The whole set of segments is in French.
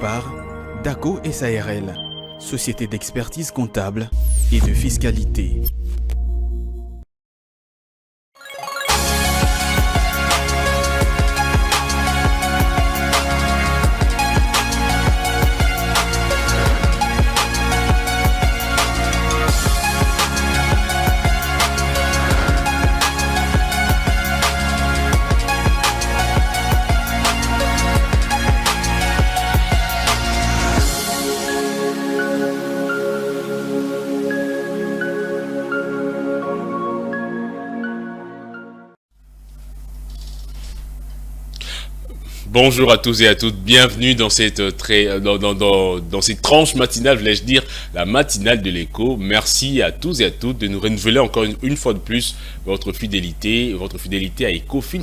par Daco SARL, société d'expertise comptable et de fiscalité. Bonjour à tous et à toutes, bienvenue dans cette dans cette tranche matinale, voulais-je dire, la matinale de l'écho. Merci à tous et à toutes de nous renouveler encore une fois de plus votre fidélité à Ecofin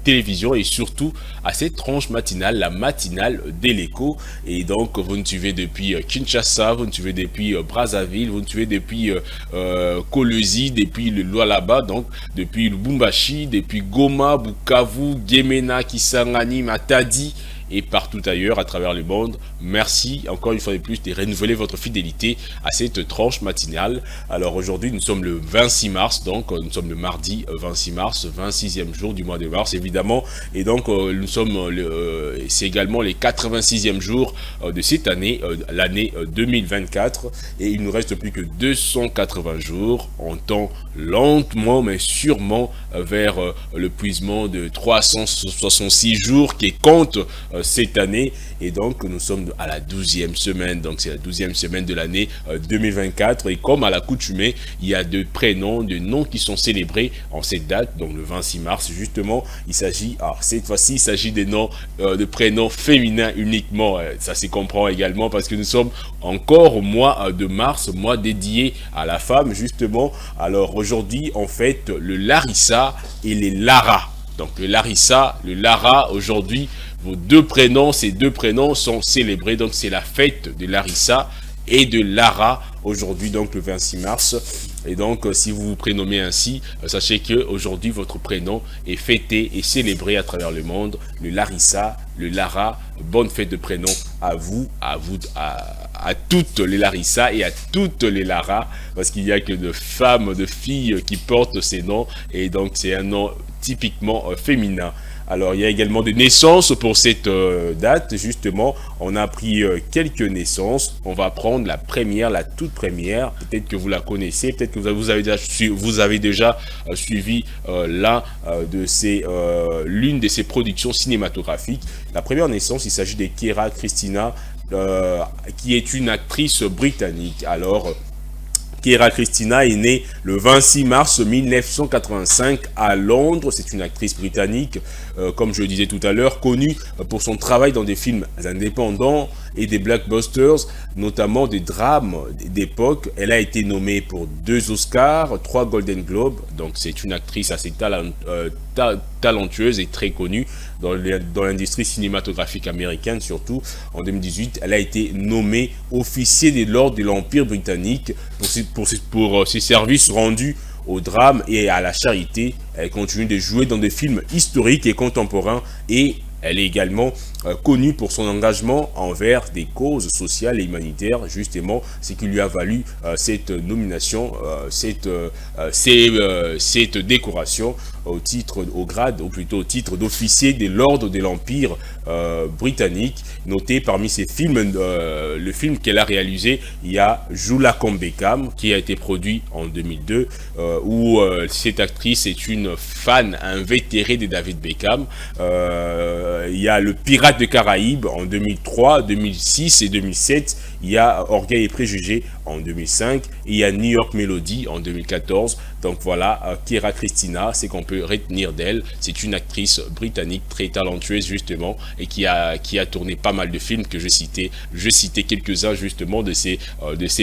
Télévision et surtout à cette tranche matinale, la matinale de l'écho. Et donc vous nous suivez depuis Kinshasa, vous nous suivez depuis Brazzaville, vous nous suivez depuis Kolwezi, depuis le Lualaba, donc depuis Lubumbashi, depuis Goma, Bukavu, Gemena, Kisangani, Matadi et partout ailleurs à travers le monde. Merci encore une fois de plus de renouveler votre fidélité à cette tranche matinale. Alors aujourd'hui nous sommes le 26 mars, donc nous sommes le mardi 26 mars, 26e jour du mois de mars évidemment, et donc nous sommes c'est également les 86e jour de cette année, l'année 2024, et il nous reste plus que 280 jours. On tend lentement mais sûrement vers l'épuisement de 366 jours qui compte cette année, et donc nous sommes à la 12e semaine, donc c'est la 12e semaine de l'année 2024, et comme à l'accoutumée, il y a de prénoms, de noms qui sont célébrés en cette date, donc le 26 mars justement. Il s'agit, alors cette fois-ci, il s'agit des noms de prénoms féminins uniquement, ça s'y comprend également parce que nous sommes encore au mois de mars, mois dédié à la femme justement. Alors aujourd'hui on fête le Larissa et les Lara. Donc le Larissa, le Lara, aujourd'hui, vos deux prénoms, ces deux prénoms sont célébrés. Donc c'est la fête de Larissa et de Lara aujourd'hui, donc le 26 mars. Et donc si vous vous prénommez ainsi, sachez que aujourd'hui votre prénom est fêté et célébré à travers le monde. Le Larissa, le Lara, bonne fête de prénom à vous, à toutes les Larissa et à toutes les Lara, parce qu'il n'y a que de femmes, de filles qui portent ces noms, et donc c'est un nom typiquement féminin. Alors il y a également des naissances pour cette date, justement. On a pris quelques naissances. On va prendre la première, la toute première. Peut-être que vous la connaissez, peut-être que vous avez déjà suivi l'une de ses productions cinématographiques. La première naissance, il s'agit de Keira Christina, qui est une actrice britannique. Alors Keira Christina est née le 26 mars 1985 à Londres. C'est une actrice britannique, comme je le disais tout à l'heure, connue pour son travail dans des films indépendants et des blockbusters, notamment des drames d'époque. Elle a été nommée pour 2 Oscars, 3 Golden Globes. Donc c'est une actrice assez talentueuse et très connue dans l'industrie cinématographique américaine surtout. En 2018, elle a été nommée officier de l'ordre de l'Empire britannique pour ses services rendus au drame et à la charité. Elle continue de jouer dans des films historiques et contemporains, et elle est également connue pour son engagement envers des causes sociales et humanitaires, justement, ce qui lui a valu cette nomination, cette décoration au titre d'officier de l'ordre de l'Empire britannique. Noté parmi ses films, le film qu'elle a réalisé, il y a Jula Comme Beckham, qui a été produit en 2002, où cette actrice est une fan invétérée de David Beckham. Il y a Le Pirate de Caraïbes en 2003, 2006 et 2007. Il y a Orgueil et Préjugés en 2005. Et il y a New York Melody en 2014. Donc voilà, Keira Christina, c'est qu'on peut retenir d'elle. C'est une actrice britannique très talentueuse justement, et qui a tourné pas mal de films que je citais quelques-uns justement de ses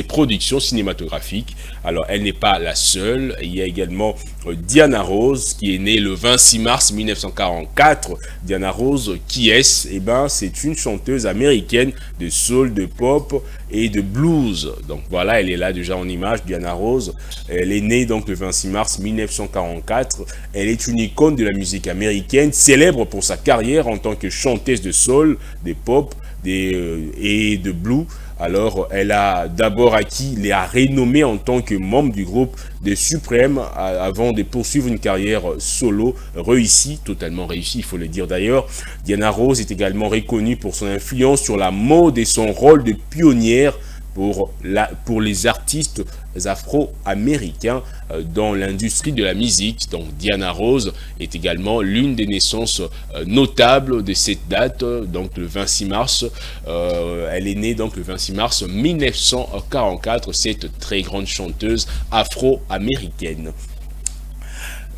productions cinématographiques. Alors elle n'est pas la seule. Il y a également Diana Ross, qui est née le 26 mars 1944. Diana Ross, qui est-ce? Eh ben, c'est une chanteuse américaine de soul, de pop et de blues. Donc voilà, elle est là déjà en image, Diana Ross. Elle est née donc le 26 mars 1944. Elle est une icône de la musique américaine, célèbre pour sa carrière en tant que chanteuse de soul, de pop, et de blues. Alors, elle a d'abord acquis la renommée en tant que membre du groupe des Suprêmes avant de poursuivre une carrière solo réussie, totalement réussie, il faut le dire d'ailleurs. Diana Ross est également reconnue pour son influence sur la mode et son rôle de pionnière pour les artistes afro-américains dans l'industrie de la musique. Donc Diana Ross est également l'une des naissances notables de cette date, donc le 26 mars. Elle est née donc le 26 mars 1944, cette très grande chanteuse afro-américaine.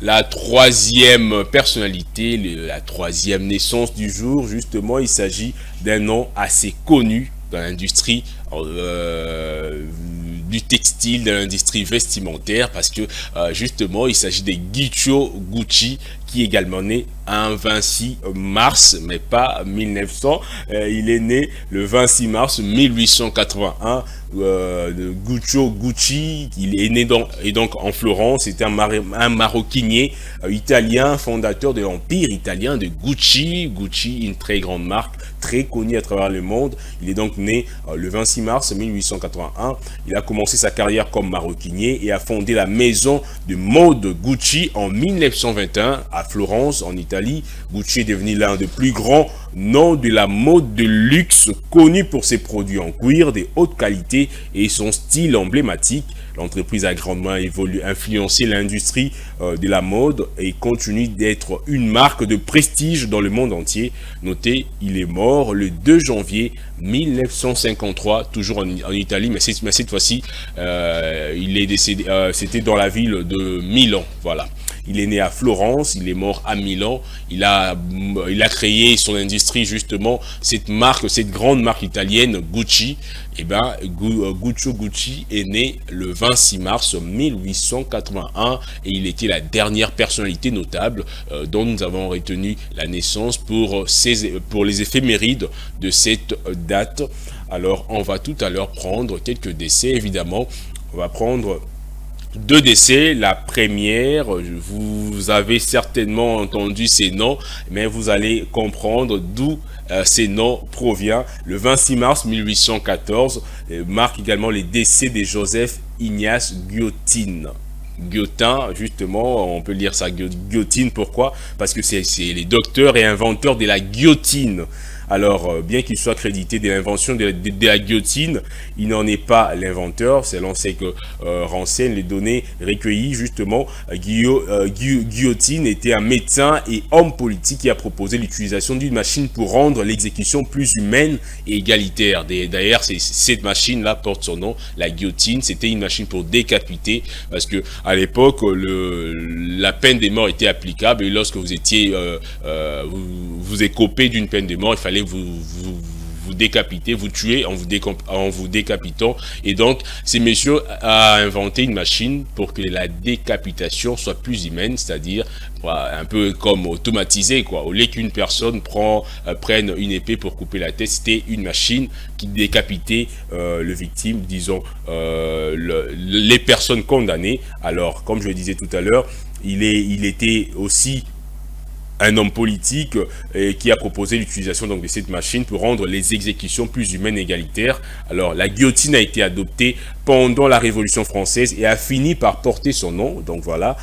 La troisième personnalité, la troisième naissance du jour, justement, il s'agit d'un nom assez connu dans l'industrie du textile, de l'industrie vestimentaire, parce que justement il s'agit de Guccio Gucci, qui est également né un 26 mars, mais pas 1900. Il est né le 26 mars 1881. De Guccio Gucci, il est né donc en Florence. C'était un maroquinier italien, fondateur de l'empire italien de Gucci. Gucci, une très grande marque, très connue à travers le monde. Il est donc né le 26 mars 1881. Il a commencé sa carrière comme maroquinier et a fondé la maison de mode Gucci en 1921 à Florence, en Italie. Gucci est devenu l'un des plus grands noms de la mode de luxe, connu pour ses produits en cuir de haute qualité et son style emblématique. L'entreprise a grandement influencé l'industrie de la mode et continue d'être une marque de prestige dans le monde entier. Notez, il est mort le 2 janvier 1953, toujours en Italie, mais cette fois-ci, il est décédé, c'était dans la ville de Milan, voilà. Il est né à Florence, il est mort à Milan. Il a créé son industrie, justement, cette marque, cette grande marque italienne, Gucci. Et ben, Guccio Gucci est né le 26 mars 1881 et il était la dernière personnalité notable dont nous avons retenu la naissance pour les éphémérides de cette date. Alors, on va tout à l'heure prendre quelques décès, évidemment. On va prendre 2 décès. La première, vous avez certainement entendu ces noms, mais vous allez comprendre d'où ces noms proviennent. Le 26 mars 1814 marque également les décès de Joseph Ignace Guillotine. Guillotin, justement, on peut lire ça, guillotine, pourquoi? Parce que c'est les docteurs et inventeurs de la guillotine. Alors, bien qu'il soit crédité de l'invention de la guillotine, il n'en est pas l'inventeur, selon ce que renseignent les données recueillies, justement. Guillotine était un médecin et homme politique qui a proposé l'utilisation d'une machine pour rendre l'exécution plus humaine et égalitaire. D'ailleurs, cette machine-là porte son nom, la guillotine. C'était une machine pour décapiter, parce que à l'époque, la peine de mort était applicable, et lorsque vous étiez vous écopez d'une peine de mort, il fallait vous décapiter, vous tuer en vous décapitant. Et donc, ces messieurs a inventé une machine pour que la décapitation soit plus humaine, c'est-à-dire un peu comme automatisé, quoi. Au lieu qu'une personne prenne une épée pour couper la tête, c'était une machine qui décapitait le victime, disons, les personnes condamnées. Alors, comme je le disais tout à l'heure, il était aussi un homme politique qui a proposé l'utilisation de cette machine pour rendre les exécutions plus humaines et égalitaires. Alors, la guillotine a été adoptée pendant la Révolution française et a fini par porter son nom. Donc voilà,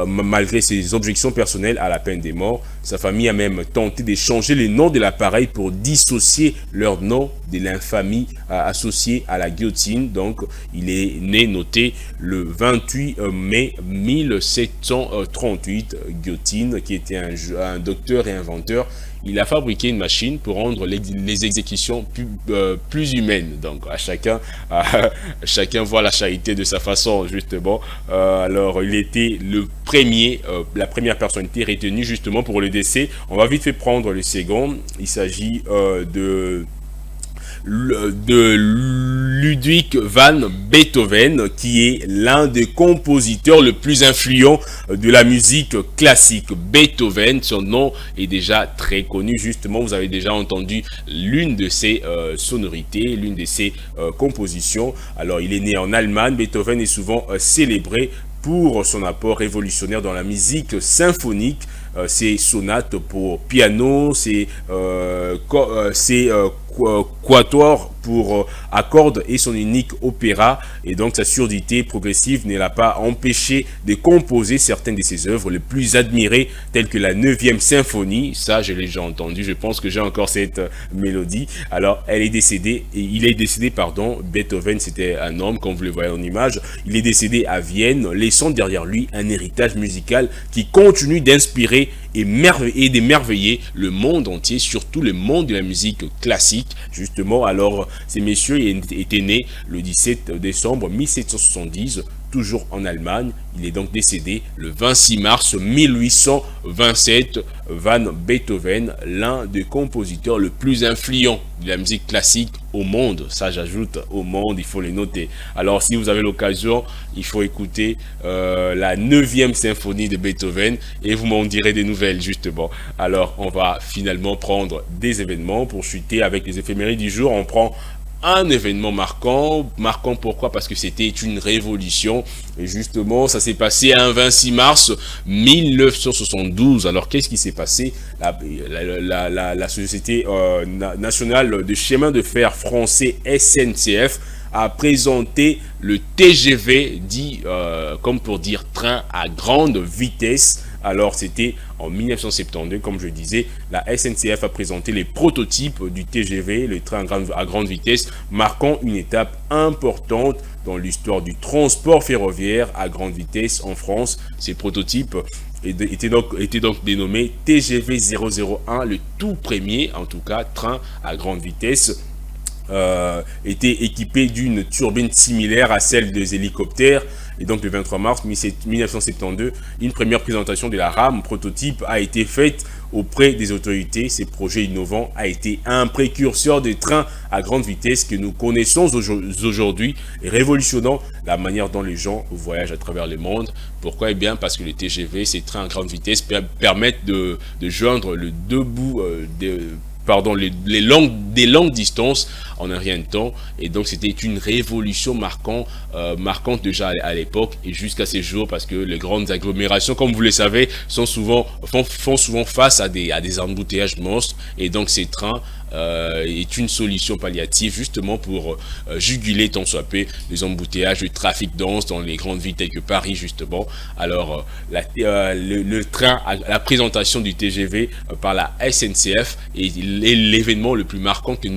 malgré ses objections personnelles à la peine de mort, sa famille a même tenté de changer les noms de l'appareil pour dissocier leur nom de l'infamie associée à la guillotine. Donc, il est né, noté, le 28 mai 1738. Guillotine, qui était un docteur et inventeur, il a fabriqué une machine pour rendre les exécutions plus humaines. Donc, chacun voit la charité de sa façon, justement. Alors, il était la première personnalité retenue, justement, pour le décès. On va vite fait prendre le second. Il s'agit de Ludwig van Beethoven, qui est l'un des compositeurs le plus influents de la musique classique. Beethoven, son nom est déjà très connu, justement, vous avez déjà entendu l'une de ses sonorités, l'une de ses compositions. Alors, il est né en Allemagne. Beethoven est souvent célébré pour son apport révolutionnaire dans la musique symphonique. Ses sonates pour piano, ses quatuor pour à cordes et son unique opéra, et donc sa surdité progressive ne l'a pas empêché de composer certaines de ses œuvres les plus admirées, telles que la 9e symphonie. Ça, je l'ai déjà entendu, je pense que j'ai encore cette mélodie. Alors, il est décédé, pardon, Beethoven, c'était un homme, comme vous le voyez en image, il est décédé à Vienne, laissant derrière lui un héritage musical qui continue d'inspirer et d'émerveiller le monde entier, surtout le monde de la musique classique, justement. Alors, ces messieurs étaient nés le 17 décembre 1770, toujours en Allemagne. Il est donc décédé le 26 mars 1827. Van Beethoven, l'un des compositeurs le plus influents de la musique classique au monde. Ça, j'ajoute au monde, il faut les noter. Alors, si vous avez l'occasion, il faut écouter la 9e symphonie de Beethoven et vous m'en direz des nouvelles, justement. Alors, on va finalement prendre des événements pour chuter avec les éphémérides du jour. On prend un événement marquant pourquoi? Parce que c'était une révolution, et justement ça s'est passé un 26 mars 1972. Alors qu'est-ce qui s'est passé? La société nationale de chemin de fer français SNCF a présenté le TGV, dit comme pour dire train à grande vitesse. Alors c'était en 1972, comme je disais, la SNCF a présenté les prototypes du TGV, le train à grande vitesse, marquant une étape importante dans l'histoire du transport ferroviaire à grande vitesse en France. Ces prototypes étaient donc dénommés TGV 001, le tout premier, en tout cas, train à grande vitesse. Était équipé d'une turbine similaire à celle des hélicoptères. Et donc le 23 mars 1972, une première présentation de la rame prototype a été faite auprès des autorités. Ces projets innovants a été un précurseur des trains à grande vitesse que nous connaissons aujourd'hui, révolutionnant la manière dont les gens voyagent à travers le monde. Pourquoi? Eh bien parce que les TGV, ces trains à grande vitesse, permettent de joindre les deux bouts des longues distances en un rien de temps. Et donc c'était une révolution marquante déjà à l'époque et jusqu'à ces jours, parce que les grandes agglomérations, comme vous le savez, font souvent face à des embouteillages monstres, et donc ces trains est une solution palliative justement pour juguler tant soit peu les embouteillages, le trafic dense dans les grandes villes telles que Paris, justement. Alors le train, la présentation du TGV par la SNCF est l'événement le plus marquant que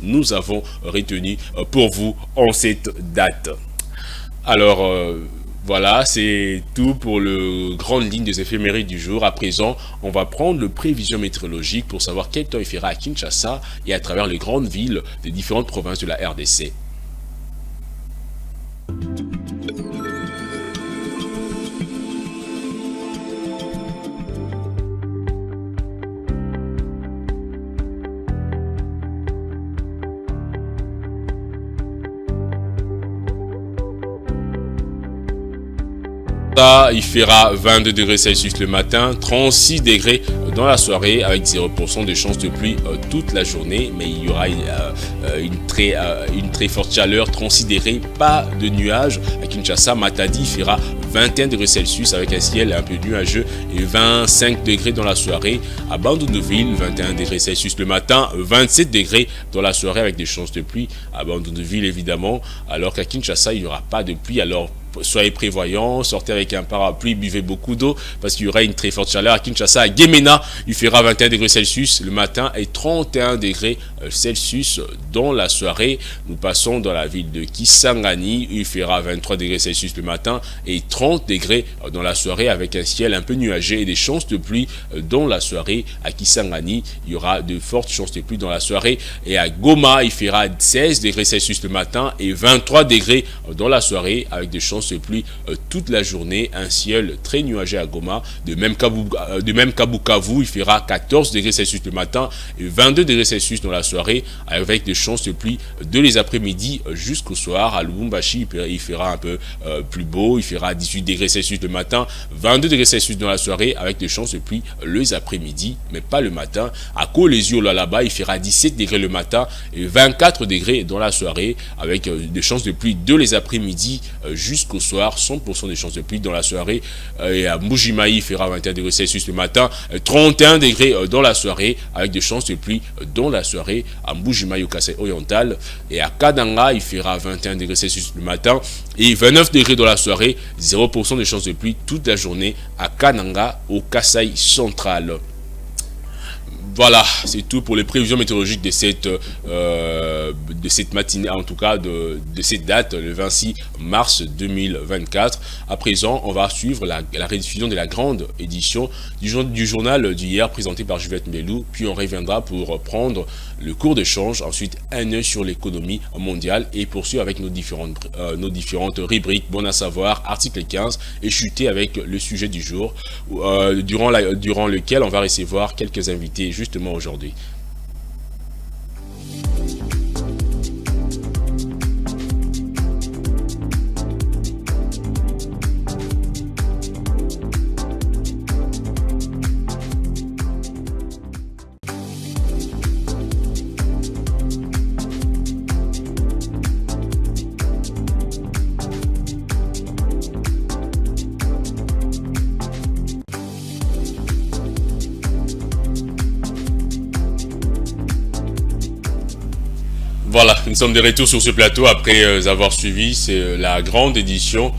nous avons retenu pour vous en cette date. Alors voilà, c'est tout pour le grande ligne des éphémérides du jour. À présent, on va prendre le prévision météorologique pour savoir quel temps il fera à Kinshasa et à travers les grandes villes des différentes provinces de la RDC. Il fera 22 degrés Celsius le matin, 36 degrés dans la soirée avec 0% de chance de pluie toute la journée, mais il y aura une très forte chaleur, 36 degrés, pas de nuages. À Kinshasa, Matadi fera 21 degrés Celsius avec un ciel un peu nuageux et 25 degrés dans la soirée. À Bandundu-Ville, 21 degrés Celsius le matin, 27 degrés dans la soirée avec des chances de pluie. À Bandundu-Ville évidemment, alors qu'à Kinshasa, il n'y aura pas de pluie. Alors soyez prévoyants, sortez avec un parapluie, buvez beaucoup d'eau parce qu'il y aura une très forte chaleur. À Kinshasa, à Gemena, il fera 21 degrés Celsius le matin et 31 degrés Celsius dans la soirée. Nous passons dans la ville de Kisangani, il fera 23 degrés Celsius le matin et 30 degrés dans la soirée avec un ciel un peu nuagé et des chances de pluie dans la soirée. À Kisangani, il y aura de fortes chances de pluie dans la soirée. Et à Goma, il fera 16 degrés Celsius le matin et 23 degrés dans la soirée avec des chances de pluie toute la journée, un ciel très nuagé à Goma. De même qu'à Bukavu, il fera 14 degrés Celsius le matin et 22 degrés Celsius dans la soirée avec des chances de pluie de les après-midi jusqu'au soir. À Lubumbashi, il fera un peu plus beau, il fera 18 degrés Celsius le matin, 22 degrés Celsius dans la soirée avec des chances de pluie les après-midi, mais pas le matin. À Kolesio, là-bas, il fera 17 degrés le matin et 24 degrés dans la soirée avec des chances de pluie de les après-midi jusqu'au jusqu'au soir, 100% de chances de pluie dans la soirée. Et à Mbujimayi, il fera 21 degrés Celsius le matin, 31 degrés dans la soirée, avec des chances de pluie dans la soirée à Mbujimayi au Kasaï oriental. Et à Kananga, il fera 21 degrés Celsius le matin et 29 degrés dans la soirée, 0% de chances de pluie toute la journée à Kananga au Kasaï central. Voilà, c'est tout pour les prévisions météorologiques de cette matinée, en tout cas de cette date, le 26 mars 2024. À présent, on va suivre la rediffusion de la grande édition du journal d'hier présenté par Juliette Mbelou, puis on reviendra pour prendre le cours de change, ensuite un œil sur l'économie mondiale et poursuivre avec nos différentes rubriques, bon à savoir, article 15 et chuter avec le sujet du jour, durant lequel on va recevoir quelques invités justement aujourd'hui. Voilà, nous sommes de retour sur ce plateau après avoir suivi la grande édition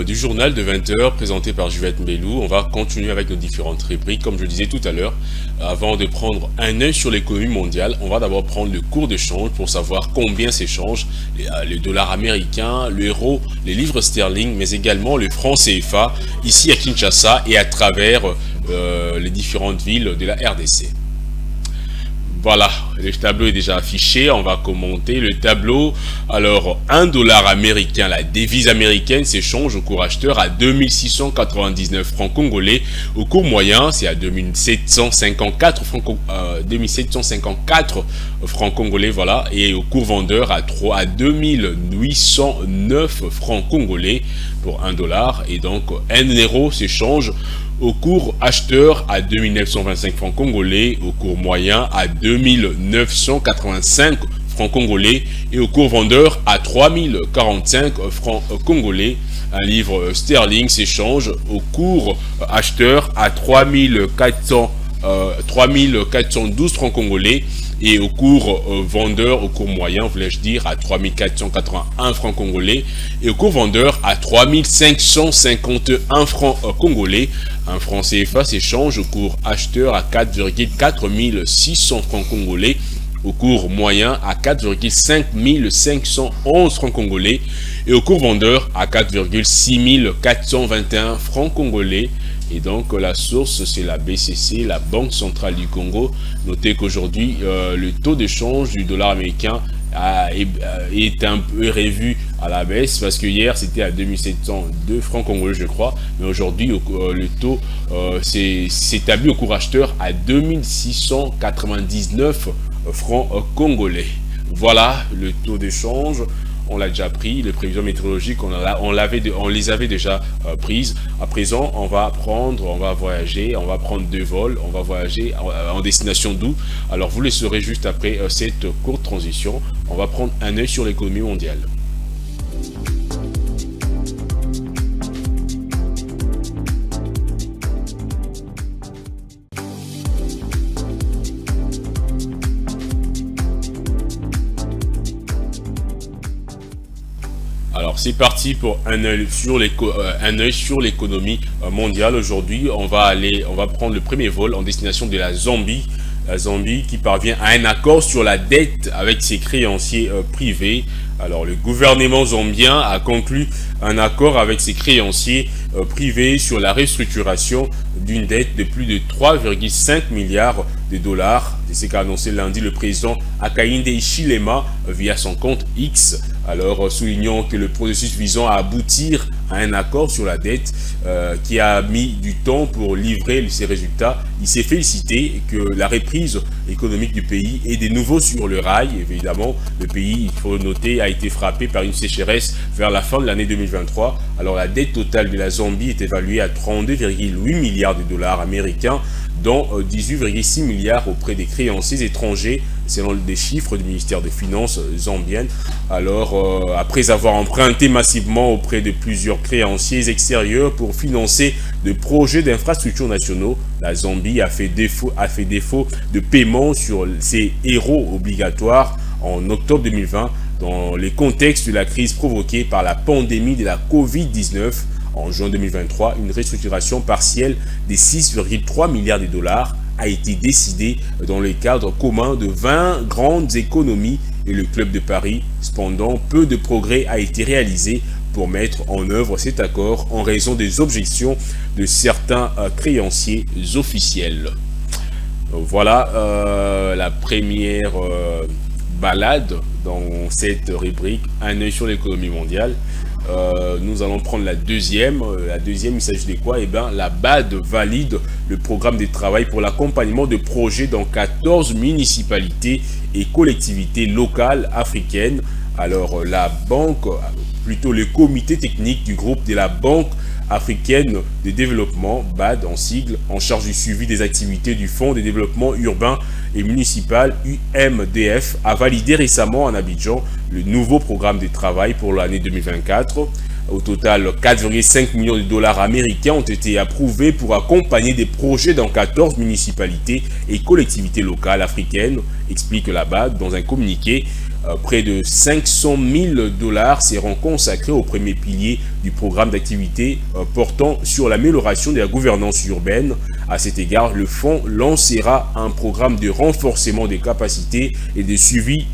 du journal de 20h présenté par Juliette Mbelou. On va continuer avec nos différentes rubriques. Comme je le disais tout à l'heure, avant de prendre un œil sur l'économie mondiale, on va d'abord prendre le cours de change pour savoir combien s'échangent le dollar américain, l'euro, les livres sterling, mais également le franc CFA ici à Kinshasa et à travers les différentes villes de la RDC. Voilà, le tableau est déjà affiché, on va commenter le tableau. Alors, 1 dollar américain, la devise américaine s'échange au cours acheteur à 2699 francs congolais. Au cours moyen, c'est à 2754 francs congolais, voilà. Et au cours vendeur à 2809 francs congolais pour 1 dollar. Et donc, 1 euro s'échange au cours acheteur à 2925 francs congolais, au cours moyen à 2985 francs congolais et au cours vendeur à 3045 francs congolais. Un livre sterling s'échange au cours acheteur à 3412 francs congolais et au cours vendeur, au cours moyen, voulais-je dire, à 3481 francs congolais et au cours vendeur à 3551 francs congolais. Un franc CFA s'échange au cours acheteur à 4,4600 francs congolais, au cours moyen à 4,5511 francs congolais et au cours vendeur à 4,6421 francs congolais. Et donc la source, c'est la BCC, la Banque Centrale du Congo. Notez qu'aujourd'hui, le taux d'échange du dollar américain est un peu revu à la baisse parce que hier c'était à 2702 francs congolais je crois, mais aujourd'hui le taux s'établit au cours acheteur à 2699 francs congolais. Voilà le taux d'échange. On l'a déjà pris, les prévisions météorologiques, on les avait déjà prises. À présent, on va voyager, on va prendre 2 vols, on va voyager en destination d'où? Alors vous le saurez juste après cette courte transition. On va prendre un œil sur l'économie mondiale. Alors c'est parti pour un œil sur l'économie mondiale. Aujourd'hui, on va prendre le premier vol en destination de la Zambie. La Zambie qui parvient à un accord sur la dette avec ses créanciers privés. Alors le gouvernement zambien a conclu un accord avec ses créanciers privés sur la restructuration d'une dette de plus de 3,5 milliards de dollars. C'est ce qu'a annoncé lundi le président Hakainde Hichilema via son compte X. Alors soulignons que le processus visant à aboutir à un accord sur la dette qui a mis du temps pour livrer ses résultats, il s'est félicité que la reprise économique du pays est de nouveau sur le rail. Évidemment, le pays, il faut noter, a été frappé par une sécheresse vers la fin de l'année 2023. Alors la dette totale de la Zambie est évaluée à 32,8 milliards de dollars américains, dont 18,6 milliards auprès des créanciers étrangers selon des chiffres du ministère des Finances zambien. Alors, après avoir emprunté massivement auprès de plusieurs créanciers extérieurs pour financer de projets d'infrastructures nationaux, la Zambie a fait défaut de paiement sur ses héros obligatoires en octobre 2020 dans le contexte de la crise provoquée par la pandémie de la Covid-19. En juin 2023, une restructuration partielle des 6,3 milliards de dollars a été décidée dans le cadre commun de 20 grandes économies et le Club de Paris. Cependant, peu de progrès a été réalisé pour mettre en œuvre cet accord en raison des objections de certains créanciers officiels. Voilà la première balade dans cette rubrique Un œil sur l'économie mondiale. Nous allons prendre la deuxième. La deuxième, il s'agit de quoi? Eh bien, la BAD valide le programme de travail pour l'accompagnement de projets dans 14 municipalités et collectivités locales africaines. Alors, la banque, plutôt le comité technique du groupe de la Banque africaine de développement, BAD en sigle, en charge du suivi des activités du Fonds de développement urbain et municipal UMDF, a validé récemment en Abidjan le nouveau programme de travail pour l'année 2024. Au total, 4,5 millions de dollars américains ont été approuvés pour accompagner des projets dans 14 municipalités et collectivités locales africaines, explique la BAD dans un communiqué. Près de 500 000 dollars seront consacrés au premier pilier du programme d'activité portant sur l'amélioration de la gouvernance urbaine. À cet égard, le fonds lancera un programme de renforcement des capacités et de suivi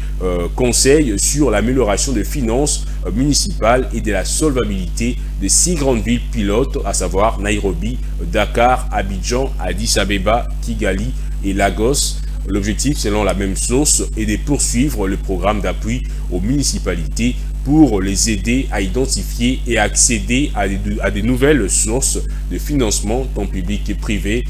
conseil sur l'amélioration des finances municipales et de la solvabilité de 6 grandes villes pilotes, à savoir Nairobi, Dakar, Abidjan, Addis Abeba, Kigali et Lagos. L'objectif, selon la même source, est de poursuivre le programme d'appui aux municipalités pour les aider à identifier et accéder à de nouvelles sources de financement, tant public que privé.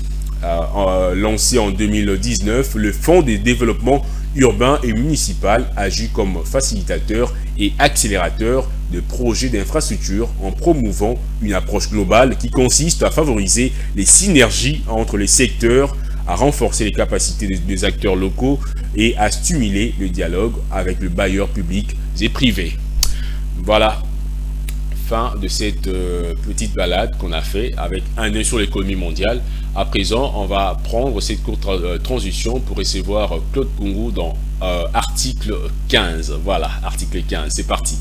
Lancé en 2019, le Fonds de développement urbain et municipal agit comme facilitateur et accélérateur de projets d'infrastructure en promouvant une approche globale qui consiste à favoriser les synergies entre les secteurs, à renforcer les capacités des acteurs locaux et à stimuler le dialogue avec le bailleur public et privé. Voilà, fin de cette petite balade qu'on a fait avec un œil sur l'économie mondiale. À présent, on va prendre cette courte transition pour recevoir Claude Kungu dans article 15. Voilà, article 15, c'est parti.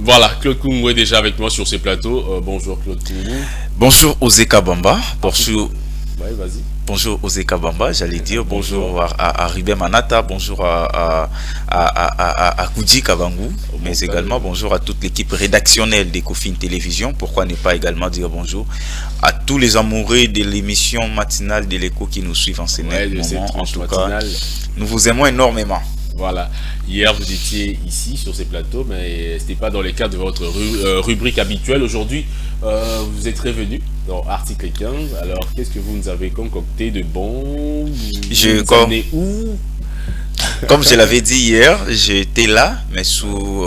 Voilà, Claude Kungu est déjà avec moi sur ces plateaux. Bonjour Claude Kungu. Bonjour Oseka Bamba. Bonjour. Ouais, vas-y. Bonjour Oseka Bamba, j'allais dire bonjour à Ribé Manata, bonjour à Koudji Kabangu, mais également bonjour à toute l'équipe rédactionnelle d'Ecofin Télévision. Pourquoi ne pas également dire bonjour à tous les amoureux de l'émission matinale de l'Écho qui nous suivent en ce moment. En tout cas, nous vous aimons énormément. Voilà, hier vous étiez ici sur ces plateaux, mais ce n'était pas dans le cadre de votre rubrique habituelle. Aujourd'hui, vous êtes revenu dans article 15. Alors, qu'est-ce que vous nous avez concocté de bon? Comme je l'avais dit hier, j'étais là, mais sous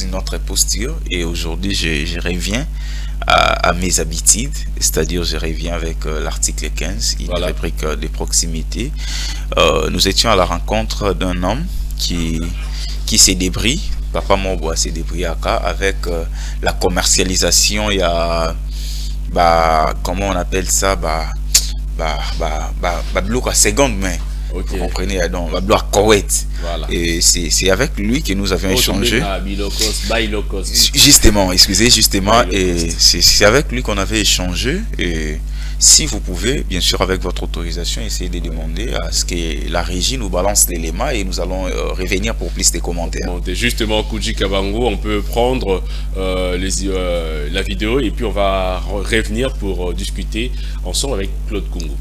une autre posture. Et aujourd'hui, je reviens à mes habitudes, c'est-à-dire je reviens avec l'article 15, une rubrique de proximité. Nous étions à la rencontre d'un homme qui s'est débrouillé, Papa Moboa s'est débrouillé avec la commercialisation. Il y a comment on appelle ça, bloc à seconde main. Okay. Vous comprenez, donc la bloc Koweït. Voilà. Et c'est avec lui que nous avions échangé. Justement, et c'est avec lui qu'on avait échangé. Et si vous pouvez, bien sûr, avec votre autorisation, essayer de demander à ce que la régie nous balance l'élément et nous allons revenir pour plus de commentaires. Justement, Koudji Kabangu, on peut prendre la vidéo et puis on va revenir pour discuter ensemble avec Claude Kungu.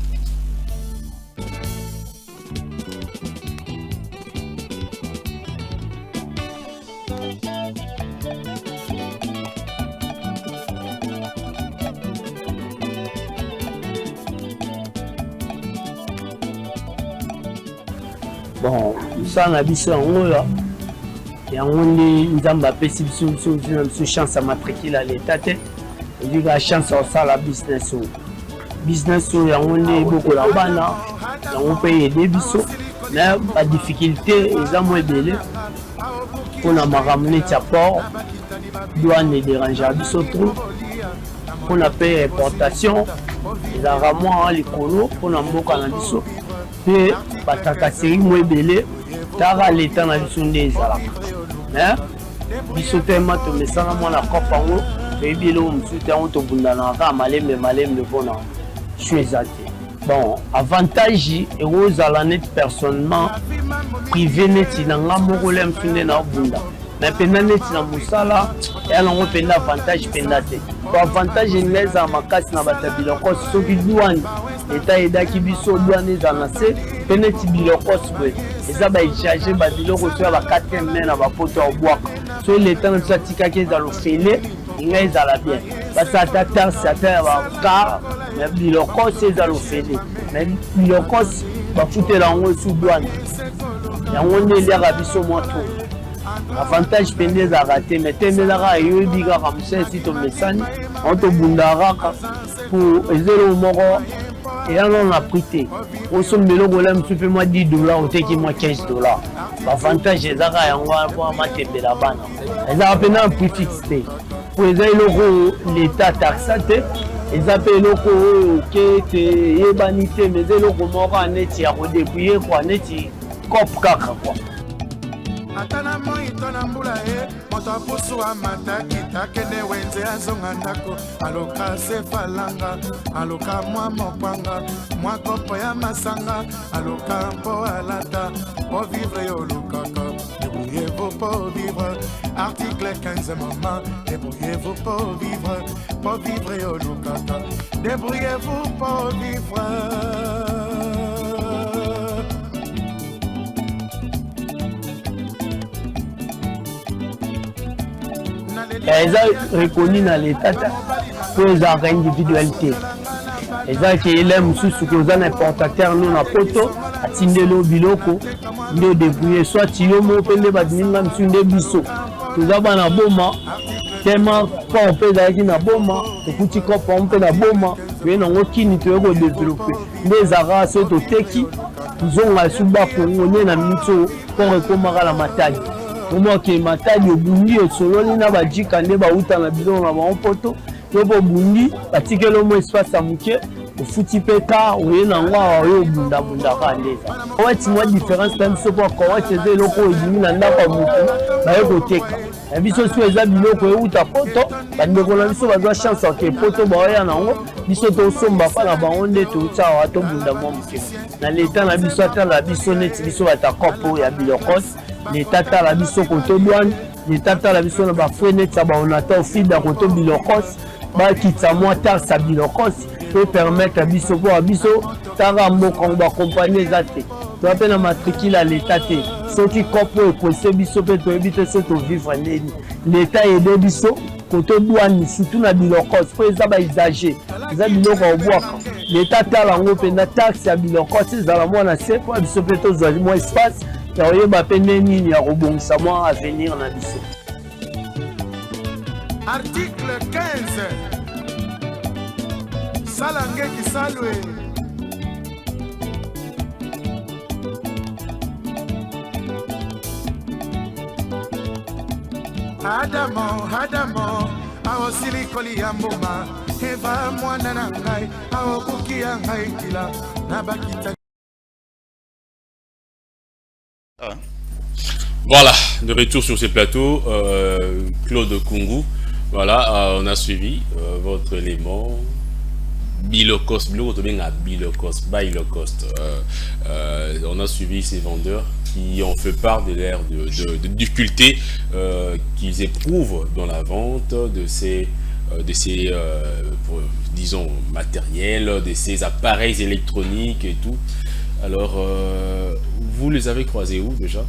bon ça na biso yango là yango nde nzambe apesi biso chance ya matricule à l'état te ezika chance ya kosala business oyo business oyo yango nde ebokola bana yango mpe ede biso na badifficulté eza mo ebele mpona makambo neti ya port douane edérangea biso trop mpona mpe importation ezalaka mwa likolo mpona mboka na biso mpe batakaseri mo ebele taka leta na biso nde ezalaka biso te ma tomesana mwana kope yango toyebi eloko mosusu te yango tobundanaka kaka malembe mpona su eza te bon avantage ekozala neti personnellement privé neti na nga moko le mosusu nde naobunda mais mpenza neti na mosala eya nango mpenza avantage mpenza te po avantage nga ezala makasi na bato ya bilokosi soki douane leta edaki biso douane ezala na se mpe neti bilokosi boye eza baechange babiloko so ya ba 4 mai na bapoto ya obwaka so leta na biso atikaki ezala ofele nga ezala bien basi ata tarse ata ya bakar mais bilokosi ezala ofele mais bilokosi bafutela yango esu douane yango nde eliaka biso mwa to avantage mpenza ezalaka te mais te mbelaka eyobi kaka mosala esi tomesani yango tobundaka kaka po eza eloko moko eya nano na prix te osomba eloko ola mosusu mpe mwa 10 $, oteki mwa 15 $. bavantage ezaka yango po amatembela bana ezaka mpenza na prix fixe te po eza eloko oyo leta taxa te eza mpe eloko oyo oke te eyebani te mais eza eloko moko neti ya kodebrouye kwa neti cope kaka kwa atana moito na mbula moto apusu amataki takende wenze azonga ndako aloka sefalanga aloka mwa mopanga mwa kopo ya masanga aloka mpo alata po vivre yo lukaka débrouillez-vous pour vivre article 15 maman débrouillez-vous pour vivre yo lukaka débrouillez-vous pour vivre. eza reconnu na l'état po ezalaka individualité ezalaki ele mosusu koza na importateur no na poto atindeli biloko nde odébrouye soit yo moko mpe nde badininga mosusu nde biso toza bana boma tema port mpe ezalaki na boma ekuti kopa mpe na boma toye nango kini toye kodeveloppe nde ezalaka so toteki tozonga su bakongo nde na miso port ekomaka na matadi omoke matadi obundi osololi na bajika nde bauta na biloko na bango poto yo po obundi batikeli omo espace ya moke ofuti mpe ka oye nango awa oyo obundabundaka nde eza owati mwa différence na biso mpo akowati eza eloko oyo ebimi na ndako ya motu baye koteka na biso so eza biloko euta poto bandeko na biso bazwa chance ake poto baoya nango biso tosomba mpa na bango nde touta awa tobunda mwa moke na leta na biso atala biso neti biso batakopo ya bilokosi leta tala biso koto douane leta tala biso na bafre neti ya baonateur fida koto bilokosi bakitisa mwa tarse ya bilokosi po permettre biso mpo biso tanga mboka bakompanie eza te toa mpe na matricule ya leta te soki kopo ekose biso mpe toyebi te so tovivre ndeni leta ede biso koto douane surtout na bilokosi mpo eza bausage eza biloko ya obwaka leta tala yango mpenza tarse ya bilokosi ezala mwana se mpo biso mpe tozwa mwa espace ya koyeba mpe nde nini ya kobongisa mwa avenir na biso. Article 15 Salangeki Salwe Adamo aosili koli ya mbuma eva mwana na ngai aokuki ya ngai kila na bakita. Voilà, de retour sur ce plateau, Claude Kungu. Voilà, on a suivi votre élément. Bilocost, on a suivi ces vendeurs qui ont fait part de l'air de difficultés qu'ils éprouvent dans la vente de ces disons, matériels, de ces appareils électroniques et tout. Alors, vous les avez croisés où déjà?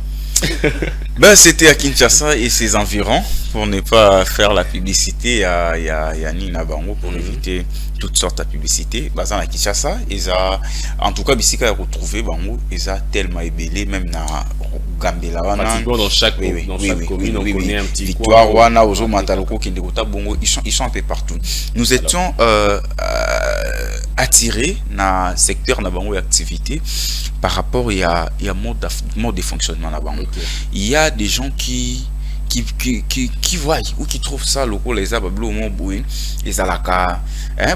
Ben, c'était à Kinshasa et ses environs, pour ne pas faire la publicité à Nina Bango, pour éviter toutes sortes de publicité. Bah, à Kinshasa, en tout cas, Bissika a retrouvé Bango, ils ont tellement ébélé, même dans Gambela. Pratiquement dans chaque commune, on connaît un petit Victoire, coin. Wana, Ozo, Mataloko, Kindekota, Bongo, ils sont un peu partout. Nous étions attirés dans le secteur de Bango et activité par rapport à mode de fonctionnement là-bas. Okay. Il y a des gens qui voient ou qui trouvent ça loco les abablo mon bouin les alaka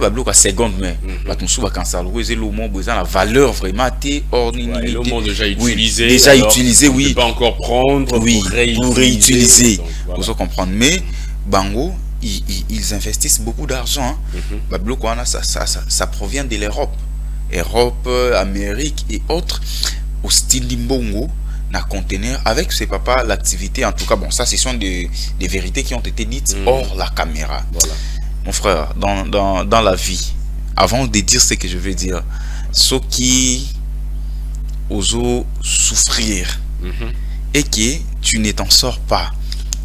bablo ka seconde mais baton sou vacances loco les lomo besoin la valeur vraiment té ornini le monde déjà utilisé oui, on peut pas encore prendre pour réutiliser donc, vous comprendre mais Bango ils investissent beaucoup d'argent bablo quoi ça provient de l'Europe, Amérique et autres au style d'Imbongo na conteneur avec ses papas l'activité en tout cas bon ça ce sont des vérités qui ont été dites hors la caméra. Voilà. Mon frère dans la vie avant de dire ce que je veux dire ceux qui osent souffrir et que tu ne t'en sors pas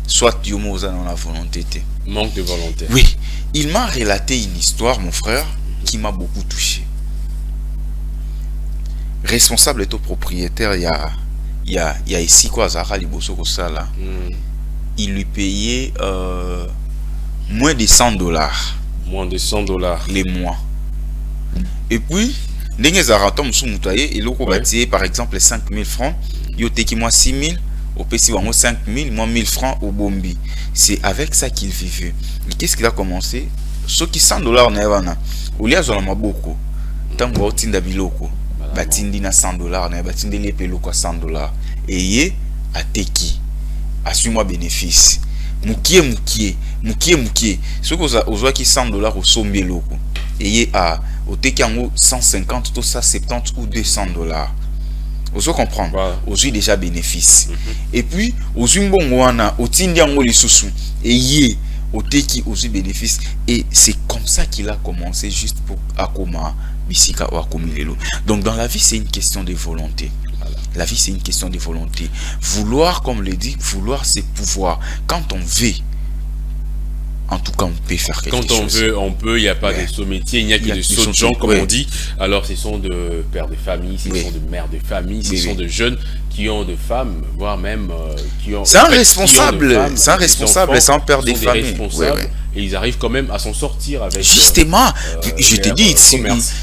soit tu dans la volonté manque de volonté. Oui, il m'a relaté une histoire mon frère qui m'a beaucoup touché. Responsable et au propriétaire il y a ici quoi Zara Liboso Kosala. Il lui payait moins de $100. Moins de $100 les mois. Et puis ndenge Zara tom sou mutaye et loko bâti par exemple 5000 francs, yo teki moi 6000, au PC 5000, moi 1000 francs au Bombi. C'est avec ça qu'il vivait. Et qu'est-ce qu'il a commencé? Ceux qui $100 na wana. Olia zola maboko. Tango tinda biloko. Batindi na $100 na batindi les peloko $100 et yé ateki assume bénéfice mukie ce que ozoa ki $100 au sombi loko et yé a oteki yango 150 tout ça 70 ou $200 ozo comprendre voilà. Ozui déjà bénéfice et puis ozui mbongo wana otindi yango lisusu et yé oteki ozui bénéfice et c'est comme ça qu'il a commencé juste pour akoma Bisika ou Akomilelo. Donc dans la vie c'est une question de volonté. La vie c'est une question de volonté. Vouloir, comme le dit, vouloir c'est pouvoir. Quand on veut, en tout cas on peut faire quelque chose. Quand on veut, on peut. Il n'y a pas de saut métier, il n'y a que de sauts de gens comme on dit. Alors ce sont de pères de famille, ce sont de mères de famille, ce sont de jeunes qui ont de femmes, voire même qui ont. C'est un responsable, c'est un responsable, c'est un père de famille. Et ils arrivent quand même à s'en sortir avec. Justement, je te dis,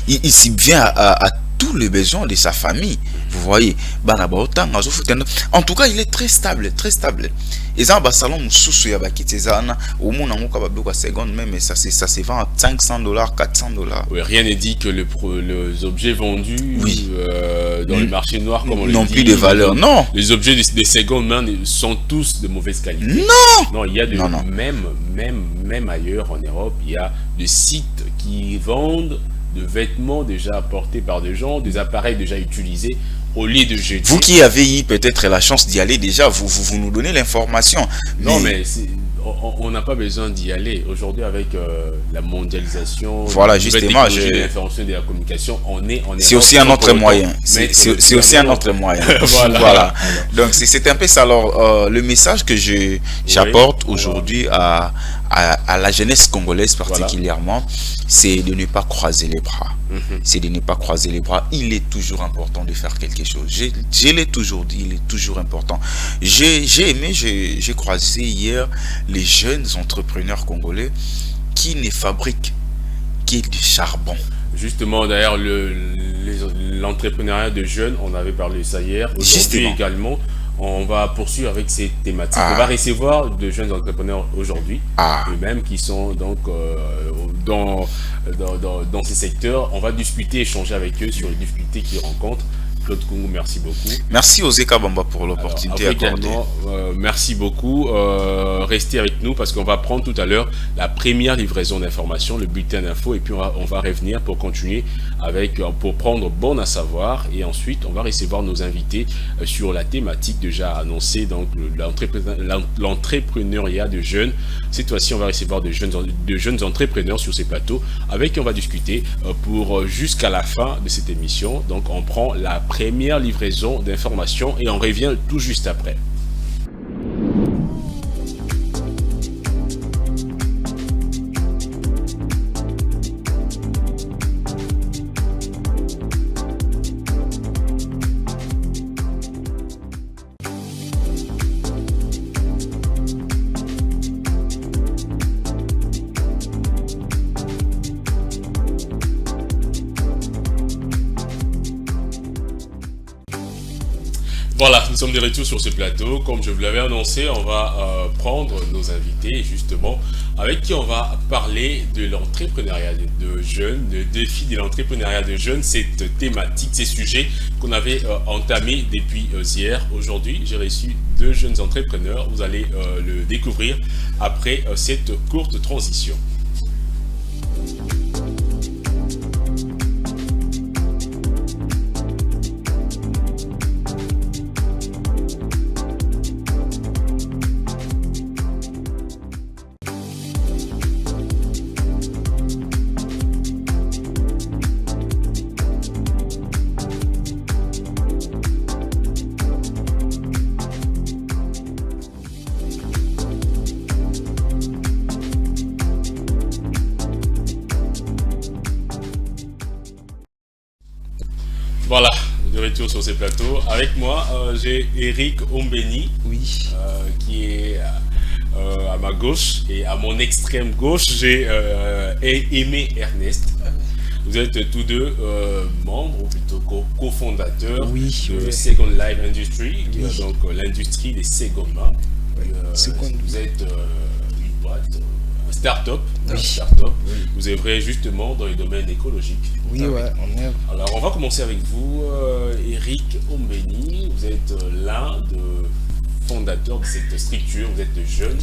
il subvient à tous les besoins de sa famille. Vous voyez, en tout cas, il est très stable, très stable. Et ça, salon sous ya bakitezana au monde en capable seconde même ça se vend à $500, $400. Oui, rien n'est dit que les objets vendus dans le marché noir comme on le dit n'ont plus de valeur. Non. Les objets des secondes mains sont tous de mauvaise qualité. Non, il y a de même ailleurs en Europe, il y a des sites qui vendent de vêtements déjà apportés par des gens, des appareils déjà utilisés. Au lieu de jeter. Vous qui avez eu peut-être la chance d'y aller déjà, vous nous donnez l'information. Non, mais on n'a pas besoin d'y aller. Aujourd'hui, avec la mondialisation, voilà, justement, l'information et de la communication, on est c'est aussi un autre moyen. C'est aussi un autre moyen. Voilà. Donc, c'est un peu ça. Alors, le message que j'apporte aujourd'hui à la jeunesse congolaise particulièrement, c'est de ne pas croiser les bras. C'est de ne pas croiser les bras. Il est toujours important de faire quelque chose. Je l'ai toujours dit, il est toujours important. J'ai aimé, j'ai croisé hier les jeunes entrepreneurs congolais qui ne fabriquent que du charbon. Justement, d'ailleurs, l'entrepreneuriat de jeunes, on avait parlé de ça hier. Aujourd'hui également, on va poursuivre avec ces thématiques. On va recevoir de jeunes entrepreneurs aujourd'hui, eux-mêmes qui sont donc dans ces secteurs. On va discuter, échanger avec eux sur les difficultés qu'ils rencontrent. Claude Kungu, merci beaucoup. Merci Ozeka Bamba pour l'opportunité accordée. Merci beaucoup. Restez avec nous parce qu'on va prendre tout à l'heure la première livraison d'informations, le bulletin d'infos, et puis on va revenir pour continuer pour prendre bon à savoir, et ensuite on va recevoir nos invités sur la thématique déjà annoncée, donc l'entrepreneuriat de jeunes. Cette fois-ci, on va recevoir de jeunes entrepreneurs sur ces plateaux avec qui on va discuter pour jusqu'à la fin de cette émission. Donc on prend la première livraison d'informations et on revient tout juste après. Voilà, nous sommes de retour sur ce plateau. Comme je vous l'avais annoncé, on va prendre nos invités, justement, avec qui on va parler de l'entrepreneuriat de jeunes, le défi de l'entrepreneuriat de jeunes, cette thématique, ces sujets qu'on avait entamés depuis hier. Aujourd'hui, j'ai reçu 2 jeunes entrepreneurs. Vous allez le découvrir après cette courte transition. Voilà, de retour sur ces plateaux. Avec moi, j'ai Eric Ombeni, qui est à ma gauche, et à mon extrême gauche, j'ai Aimé Ernest. Vous êtes tous deux membres, ou plutôt cofondateurs de Second Life Industry, donc l'industrie des Segoma. Vous êtes une boîte, start-up. Vous œuvrez justement dans les domaines écologiques. On est. Alors, on va commencer avec vous, Eric Ombeni. Vous êtes l'un des fondateurs de cette structure. Vous êtes jeune,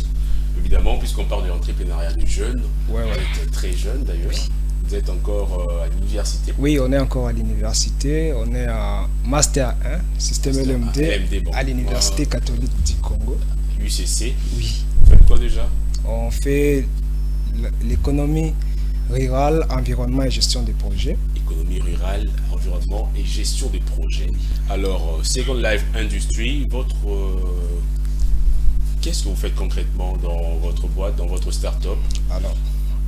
évidemment, puisqu'on parle de l'entrepreneuriat de jeunes. Vous êtes très jeune d'ailleurs. Vous êtes encore à l'université. Oui, on est encore à l'université. On est en Master 1, système LMD, à l'Université catholique du Congo. UCC. Oui. Vous faites quoi déjà? On fait l'économie rurale, environnement et gestion des projets. Économie rurale, environnement et gestion des projets. Alors, Second Life Industry, qu'est-ce que vous faites concrètement dans votre boîte, dans votre start-up? Alors,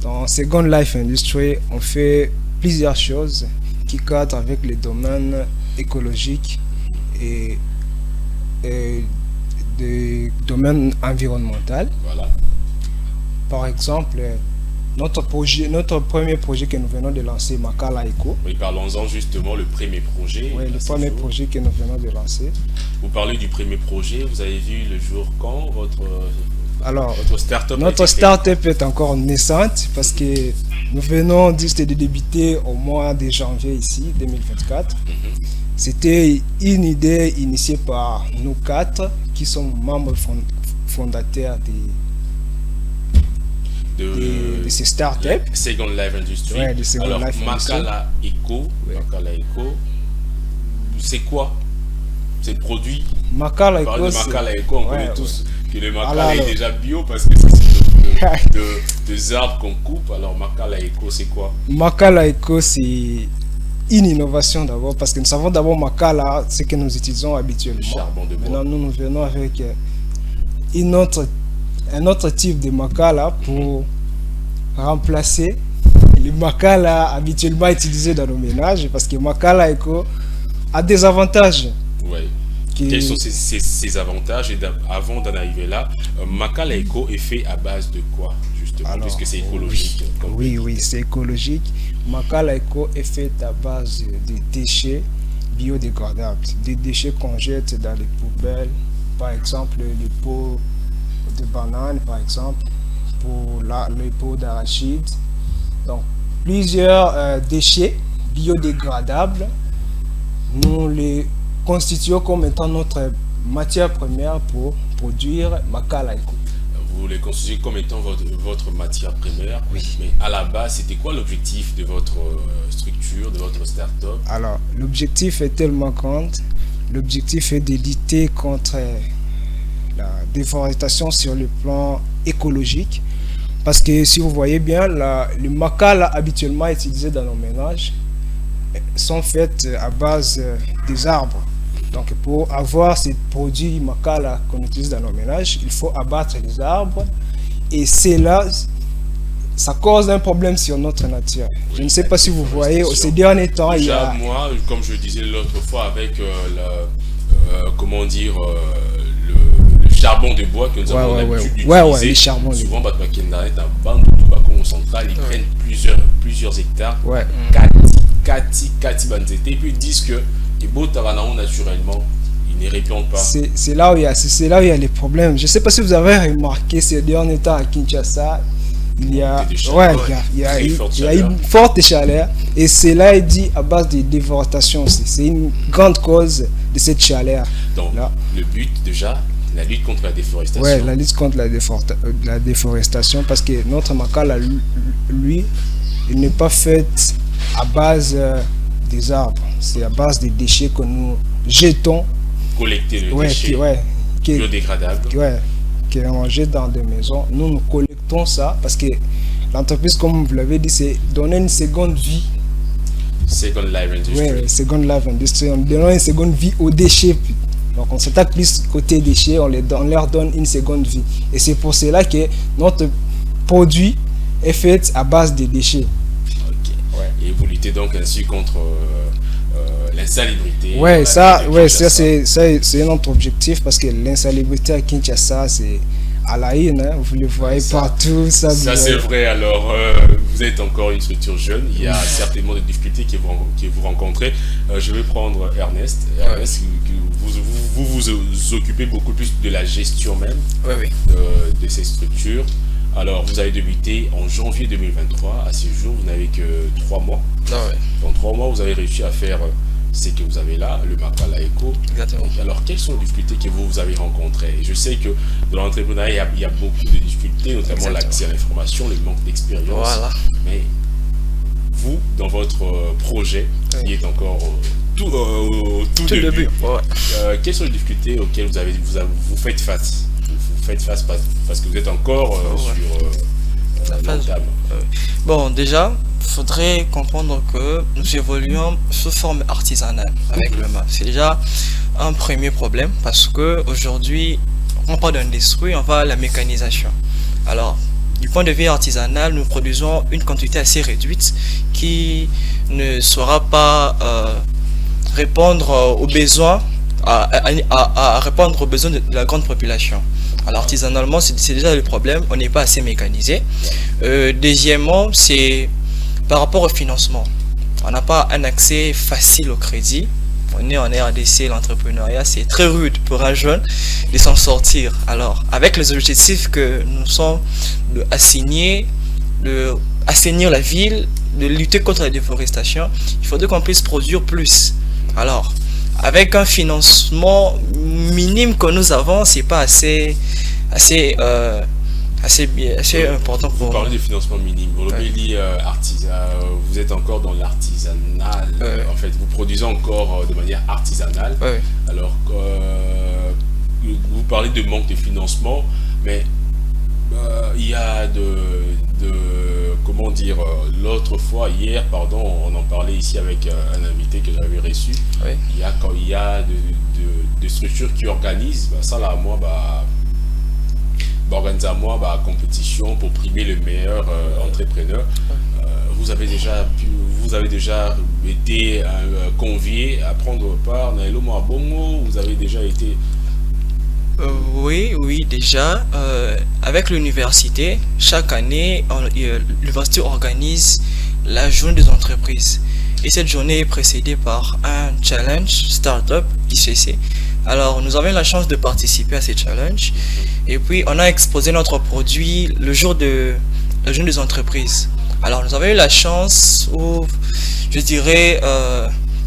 dans Second Life Industry, on fait plusieurs choses qui cadrent avec les domaines écologiques et des domaines environnementaux. Voilà. Par exemple, notre premier projet que nous venons de lancer, Makala Eco. Oui, parlons-en justement, le premier projet. Oui, le premier projet que nous venons de lancer. Vous parlez du premier projet, vous avez vu le jour quand votre start-up? Notre start-up est encore naissante parce que nous venons juste de débuter au mois de janvier ici, 2024. C'était une idée initiée par nous 4 qui sommes membres fondateurs de ces startups. Second Life Industry. Alors, Makala Eco, c'est quoi? C'est le produit? Makala Eco, on connaît tous que le Makala est déjà bio parce que c'est des arbres qu'on coupe. Alors, Makala Eco, c'est quoi? Makala Eco, c'est une innovation d'abord parce que nous savons d'abord Makala, ce que nous utilisons habituellement. Le charbon de bois. Maintenant, nous venons avec un autre type de Makala pour remplacer le Makala habituellement utilisé dans nos ménages parce que Makala Eco a des avantages. Oui. Quels sont ces avantages? Et avant d'en arriver là, Makala Eco est fait à base de quoi justement? Alors, puisque c'est écologique. Oui, c'est écologique. Makala Eco est fait à base de déchets biodégradables, des déchets qu'on jette dans les poubelles, par exemple les pots de bananes, par exemple, pour les pots d'arachide. Donc, plusieurs déchets biodégradables, nous les constituons comme étant notre matière première pour produire Makala Eco. Vous les considérez comme étant votre matière première, mais à la base, c'était quoi l'objectif de votre structure, de votre start-up? Alors, l'objectif est tellement grand. L'objectif est de lutter contre la déforestation sur le plan écologique. Parce que si vous voyez bien, le Makala habituellement utilisé dans nos ménages sont faites à base des arbres. Donc pour avoir ces produits makala qu'on utilise dans nos ménages, il faut abattre les arbres et c'est là, ça cause un problème sur notre nature. Oui, je ne sais pas si vous voyez, ces derniers temps, déjà, il y a... moi, comme je disais l'autre fois, avec comment dire, le charbon de bois que nous avons l'habitude d'utiliser, les charbons souvent, Batmakenda est un banc de tobacco central, ils prennent plusieurs hectares, Kati Banzete, et puis ils disent que les beaux taranans, naturellement, ils ne répondent pas. C'est là où il y a les problèmes. Je ne sais pas si vous avez remarqué ces derniers temps à Kinshasa, il y a une forte chaleur et c'est là il dit à base de déforestation aussi. C'est une grande cause de cette chaleur. Donc là, le but déjà, la lutte contre la déforestation. Ouais, la lutte contre la déforestation parce que notre makala, lui, il n'est pas fait à base des arbres. C'est à base des déchets que nous jetons. Collecter le déchet biodégradable. Qui est rangé dans des maisons. Nous collectons ça parce que l'entreprise, comme vous l'avez dit, c'est donner une seconde vie. Second Life Industry. Oui, Second Life Industry. On donne une seconde vie aux déchets. Donc on s'attaque plus côté déchets, on leur donne une seconde vie. Et c'est pour cela que notre produit est fait à base de déchets. Ok. Ouais. Et vous luttez donc ainsi contre l'insalubrité. C'est notre objectif parce que l'insalubrité à Kinshasa, c'est à la haine, hein, vous le voyez partout. Ça c'est vrai. Alors, vous êtes encore une structure jeune, il y a certainement des difficultés que vous rencontrez. Je vais prendre Ernest. Ernest, vous occupez beaucoup plus de la gestion même de ces structures. Alors, vous avez débuté en janvier 2023. À ce jour, vous n'avez que 3 mois. Dans 3 mois, vous avez réussi à faire ce que vous avez là, le Makala Eco. Exactement. Alors, quelles sont les difficultés que vous avez rencontrées? Je sais que dans l'entrepreneuriat, il y a beaucoup de difficultés, notamment l'accès à l'information, le manque d'expérience. Voilà. Mais vous, dans votre projet, qui est encore au tout début, quelles sont les difficultés auxquelles vous faites face? Vous faites face parce que vous êtes encore sur la phase. Bon, déjà, il faudrait comprendre que nous évoluons sous forme artisanale avec le MAF. C'est déjà un premier problème parce que aujourd'hui, on parle d'industrie, on va à la mécanisation. Alors, du point de vue artisanal, nous produisons une quantité assez réduite qui ne saura pas répondre aux besoins, à répondre aux besoins de la grande population. Alors artisanalement, c'est déjà le problème, on n'est pas assez mécanisé. Deuxièmement, c'est par rapport au financement. On n'a pas un accès facile au crédit. On est en RDC, l'entrepreneuriat, c'est très rude pour un jeune de s'en sortir. Alors, avec les objectifs que nous sommes d'assainir la ville, de lutter contre la déforestation, il faudrait qu'on puisse produire plus. Alors, avec un financement minime que nous avons, c'est pas assez important pour nous. Vous parlez de financement minime. Vous êtes encore dans l'artisanal. En fait, vous produisez encore de manière artisanale. Alors, vous parlez de manque de financement, mais il y a comment dire, l'autre fois, hier, pardon, on en parlait ici avec un invité que j'avais reçu. Quand il y a des structures qui organisent, ça là, moi, organiser à moi compétition pour primer le meilleur entrepreneur. Vous avez déjà été convié à prendre part dans l'Omo à Bongo. Vous avez déjà été oui, déjà. Avec l'université, chaque année, l'université organise la journée des entreprises. Et cette journée est précédée par un challenge startup ICC. Alors, nous avons la chance de participer à ces challenges. Et puis, on a exposé notre produit le jour de la journée des entreprises. Alors, nous avons eu la chance, ou je dirais,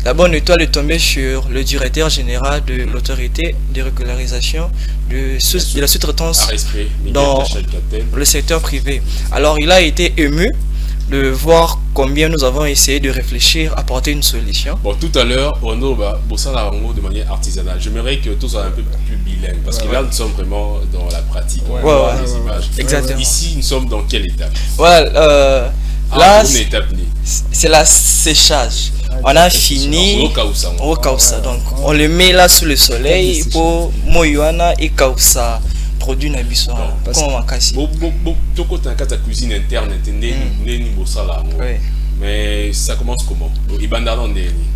la bonne étoile est tombée sur le directeur général de l'autorité de régularisation de la sous-traitance dans le secteur privé. Alors, il a été ému de voir combien nous avons essayé de réfléchir, apporter une solution. Bon, tout à l'heure, on a bossé de manière artisanale. J'aimerais que tout soit un peu plus bilingue, parce que là, nous sommes vraiment dans la pratique. Les images. Exactement. Ici, nous sommes dans quelle étape? Là, une étape c'est la séchage. On a fini Au Kausa. au Kausa. Donc, on le met là sous le soleil pour Moyuana et Kausa produit na biso. Comment on casse? Toko ta cuisine interne, ni bosala. Mais ça commence comment?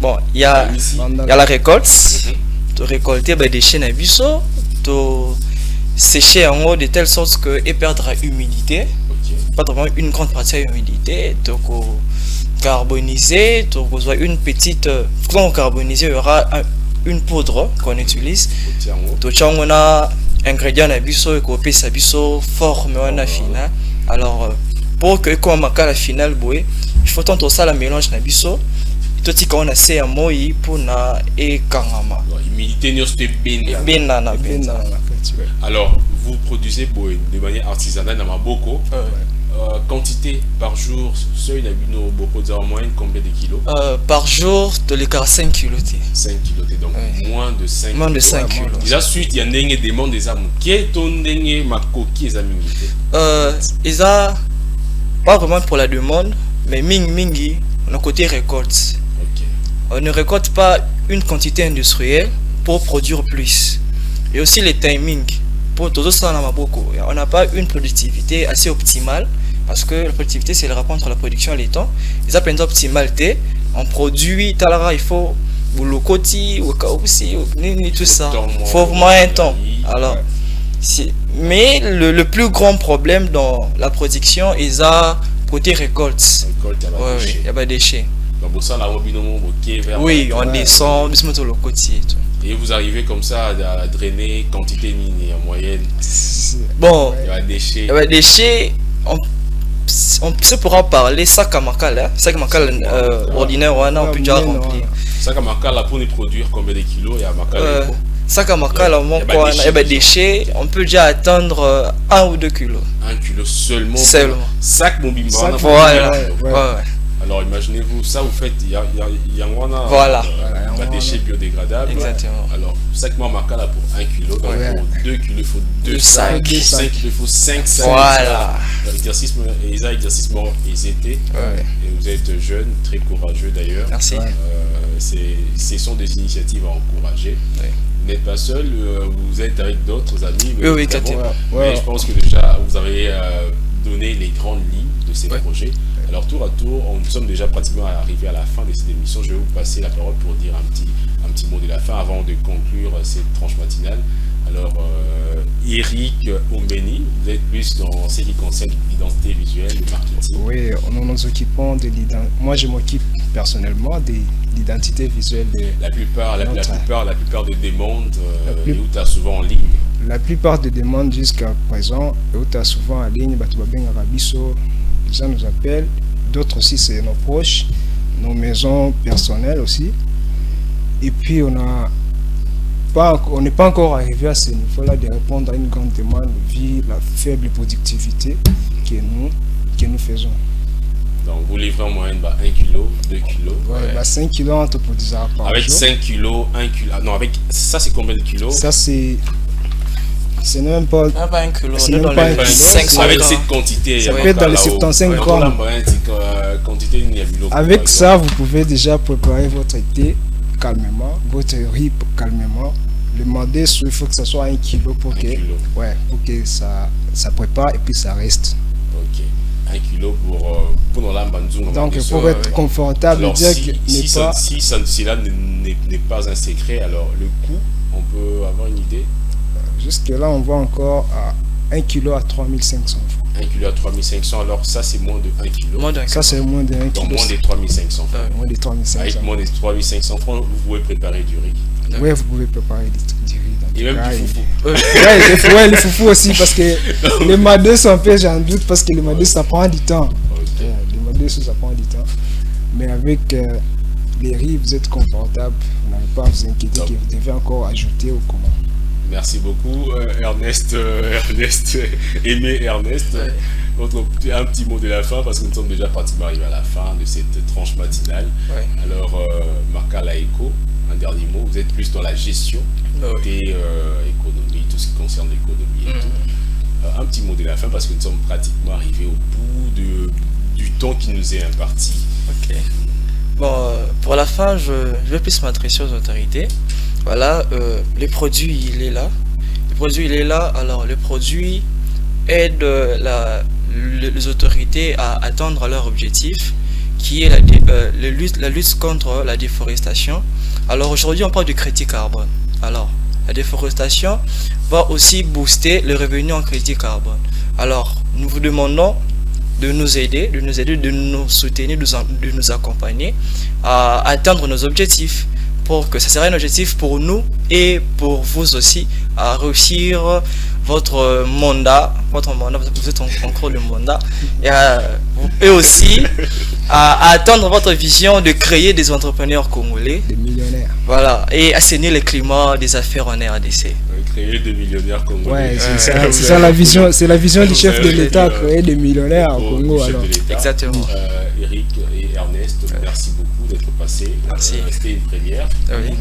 Bon, il y a la récolte. Tu récolter des déchets na biso, tu sécher en haut de telle sorte que et perdre l'humidité. Pas vraiment une grande partie de l'humidité. Tu carboniser, tu as une petite. Quand on carbonise, il y aura une poudre qu'on utilise. Tu as un ingrédient na biso et qu'on sa biso forme na finale. Alors pour que comme la finale boy, il faut tenter ça la mélange na biso. Tout ce qu'on a c'est un mot pour na et kangama. Humidité n'y a Benana. Alors vous produisez de manière artisanale dans Maboko. Quantité par jour, seuil d'abino beaucoup en moyenne combien de kilos? Par jour, de l'écart 5 kilos. 5 kilos, donc moins de 5 Moins de 5 kilos. Déjà suite, il y a des demandes des âmes. Qui est ton dernier ma coquille ils a pas vraiment pour la demande, mais mingi, on a côté récolte. On ne récolte pas une quantité industrielle pour produire plus. Et aussi les timings. Pour tout ça, on n'a pas une productivité assez optimale parce que la productivité c'est le rapport entre la production et les temps. Les appels optimalité, on produit, il faut le côté, tout ça. Il faut vraiment un temps. Alors, mais le plus grand problème dans la production, ils ont côté récolte. Il y a pas de déchets. Oui, on descend, le côté. Et vous arrivez comme ça à drainer quantité mini en moyenne. Bon, il y a des déchets. Il y a des déchets. On se pourra parler sac à makala, ordinaire on peut déjà remplir. Sac à makala pour nous produire combien de kilos et à makala sac à makala il y a des déchets, on peut déjà atteindre 1 ou 2 kilos. 1 kilo seulement. Sac mon bimba. Voilà. Alors imaginez-vous ça, vous faites, il y a voilà. Déchets biodégradables. Exactement. Alors, 5 mois makala pour 1 kilo, donc pour 2 kilos, il faut 2 sacs. Pour 5 kilos, il faut 5 sacs. Voilà. L'exercice, et vous êtes jeune, très courageux d'ailleurs. Merci. Ce sont des initiatives à encourager. Vous n'êtes pas seul, vous êtes avec d'autres amis. Oui, mais je pense que déjà, vous avez donné les grandes lignes de ces projets. Alors tour à tour, nous sommes déjà pratiquement arrivés à la fin de cette émission. Je vais vous passer la parole pour dire un petit mot de la fin avant de conclure cette tranche matinale. Alors Eric Ombeni, vous êtes plus dans ce qui concerne l'identité visuelle, le marketing. Oui, nous nous occupons de l'identité. Moi je m'occupe personnellement de l'identité visuelle de la plupart des demandes où tu as souvent en ligne. La plupart des demandes jusqu'à présent, où tu as souvent en ligne, les gens nous appellent, d'autres aussi c'est nos proches, nos maisons personnelles aussi. Et puis on n'est pas encore arrivé à ce niveau-là de répondre à une grande demande vu la faible productivité que nous faisons. Donc vous livrez en moyenne 1 kg, 2 kg. 5 kg entre produiseurs par avec jour. 5 kg, 1 kg. Ah non, avec ça c'est combien de kilos? Ça c'est même pas 1 kilo. C'est même pas 1 kilo. 500 avec cette quantité. Ça peut être dans les 75 grammes. Avec ça, vous pouvez déjà préparer votre thé calmement, votre riz calmement. Le madé, il faut que ça soit 1 kilo pour que ça prépare et puis ça reste. Ok. 1 kilo pour nos lames. Donc pour être confortable, alors, dire si cela n'est pas un secret, alors le coût, on peut avoir une idée? Jusque là, on voit encore à 1 kg à 3500 francs. 1 kg à 3500, alors ça c'est moins de 1 kg. Ça c'est moins de 1 kg. Donc moins de 3500 francs. Moins de 3500. Avec moins de 3500 francs, vous pouvez préparer du riz. Oui, vous pouvez préparer du riz. Et même du foufou. Le foufou aussi, parce que les madés sont un peu, j'en doute, parce que les madés ça prend du temps. Les madés ça prend du temps. Mais avec les riz, vous êtes confortable. Vous n'avez pas à vous inquiéter que vous devez encore ajouter au comment. Merci beaucoup Ernest, Aimé Ernest. Un petit mot de la fin parce que nous sommes déjà pratiquement arrivés à la fin de cette tranche matinale. Alors Makala Eco, un dernier mot, vous êtes plus dans la gestion côté économie, tout ce qui concerne l'économie et tout. Un petit mot de la fin parce que nous sommes pratiquement arrivés au bout du temps qui nous est imparti. Bon, pour la fin, je vais plus m'adresser aux autorités. Voilà, le produit, il est là. Le produit, il est là. Alors, le produit aide les autorités à atteindre leur objectif, qui est la lutte contre la déforestation. Alors, aujourd'hui, on parle du crédit carbone. Alors, la déforestation va aussi booster le revenu en crédit carbone. Alors, nous vous demandons de nous aider, de nous soutenir, de nous accompagner à atteindre nos objectifs, pour que ça serait un objectif pour nous et pour vous aussi à réussir votre mandat, vous êtes en cours de mandat, et aussi à atteindre votre vision de créer des entrepreneurs congolais, Des millionnaires. voilà, et assainir le climat des affaires en RDC. Créer des millionnaires congolais. Ouais, c'est ça la vision, c'est la vision du chef de l'État, créer des millionnaires au Congo. Alors. Exactement. Eric et Ernest, merci beaucoup d'être passés. Merci. C'était une première. Oui.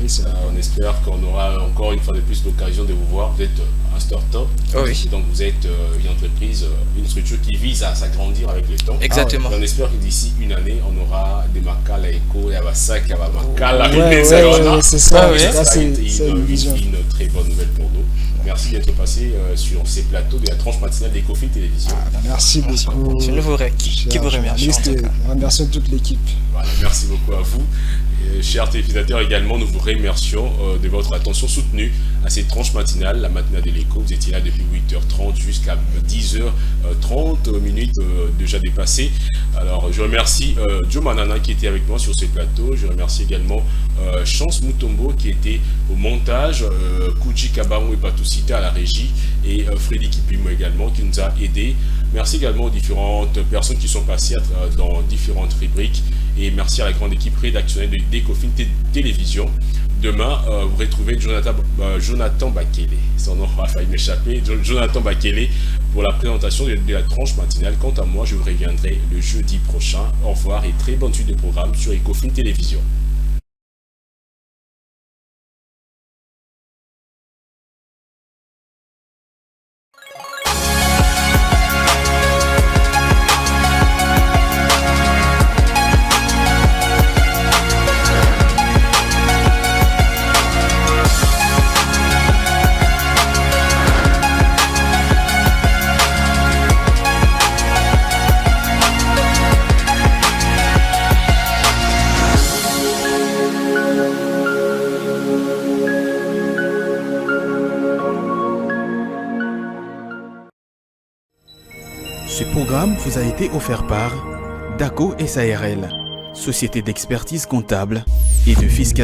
On espère qu'on aura encore une fois de plus l'occasion de vous voir. Vous êtes un start-up. Oui. Donc vous êtes une entreprise, une structure qui vise à s'agrandir avec le temps. Exactement. On espère que d'ici une année, on aura des Makala Eco, Yabasa, Makala, c'est ça. Ouais, Ça, c'est une vision. très bonne nouvelle pour nous. Merci d'être passé sur ces plateaux de la tranche matinale d'Ecofin Télévision. Merci beaucoup. C'est nous qui vous remercie. Remercions toute l'équipe. Voilà, merci beaucoup à vous. Et, chers téléspectateurs également, nous vous remercions de votre attention soutenue à cette tranche matinale, la matinale de l'écho. Vous étiez là depuis 8h30 jusqu'à 10h30 minutes déjà dépassées. Alors je remercie Joe Manana qui était avec moi sur ce plateau. Je remercie également Chance Mutombo qui était au montage, Kuji Kabamo et Patousita à la régie, et Freddy Kipimo également qui nous a aidés. Merci également aux différentes personnes qui sont passées dans différentes rubriques, et merci à la grande équipe rédactionnelle d'Ecofin Télévision. Demain, vous retrouvez Jonathan Bakele, son nom a failli m'échapper, Jonathan Bakele pour la présentation de la tranche matinale. Quant à moi, je vous reviendrai le jeudi prochain. Au revoir et très bonne suite de programme sur Ecofin Télévision. Ce programme vous a été offert par DACO SARL, société d'expertise comptable et de fiscalité.